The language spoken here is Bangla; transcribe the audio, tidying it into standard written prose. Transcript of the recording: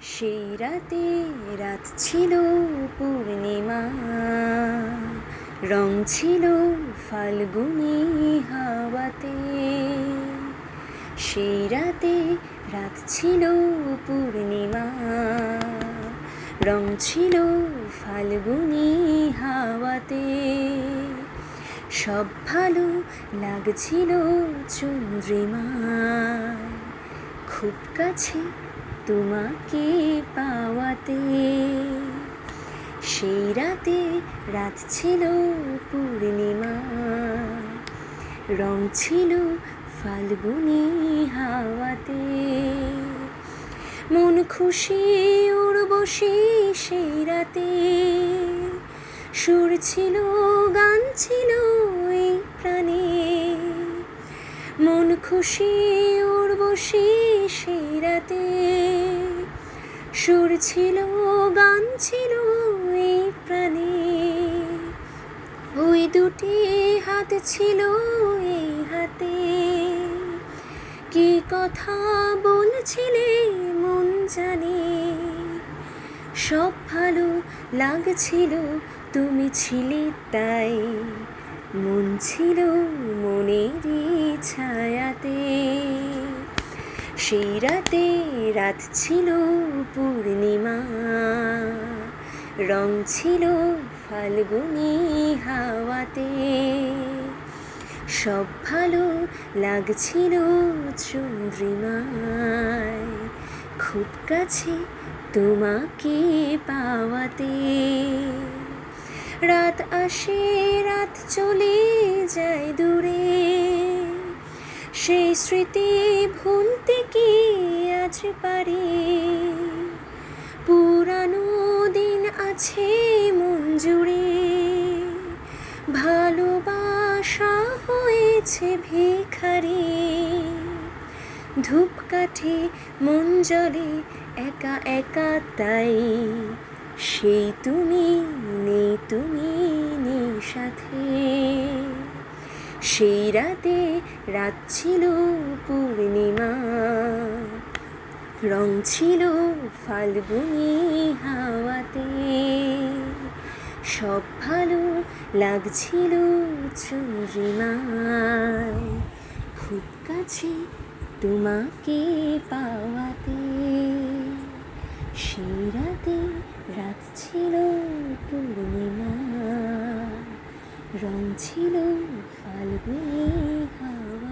সেই রাতে রাত ছিল পূর্ণিমা, রং ছিল ফাল্গুনি হাওয়াতে। সেই রাতে রাত ছিল পূর্ণিমা, রং ছিল ফাল্গুনি হাওয়াতে। সব ভালো লাগছিল চন্দ্রিমায়, খুব কাছে তোমাকে পাওয়াতে। সেই রাতে রাত ছিল পূর্ণিমা, রং ছিল ফাল্গুনি হাওয়াতে। মন খুশি উর্বশী সেই রাতে, সুর ছিল গান ছিল এই প্রাণে। মন খুশি উর্বশী সেই রাতে, সুর ছিল গান ছিল এই প্রাণে। ওই দুটি হাত ছিল এই হাতে, কি কথা বলছিলে মন জানে। সব ভালো লাগছিল তুমি ছিলে তাই, মন ছিল মনেরই ছায়াতে। সেই রাতে রাত ছিল পূর্ণিমা, রং ছিল ফাল্গুনি হাওয়াতে। সব ভালো লাগছিল চন্দ্রিমায়, খুব কাছে তোমাকে পাওয়াতে। রাত আসে রাত চলে যায় দূরে, সেই স্মৃতি ভুলতে কি আজ পারি। পুরানো দিন আছে মন জুড়ে, ভালোবাসা হয়েছে ভিখারি। ধূপকাঠি মন জ্বলে একা একা তাই, সেই তুমি নেই তুমি নেই সাথে। সেই রাতে রাত ছিল পূর্ণিমা, রং ছিল ফাল্গুনি হাওয়াতে। সব ভালো লাগছিল চন্দ্রিমায়, খুব কাছে তোমাকে পাওয়াতে। সেই রাতে রাত ছিল পূর্ণিমা, রং ছিল ফাল্গুনি হাওয়া।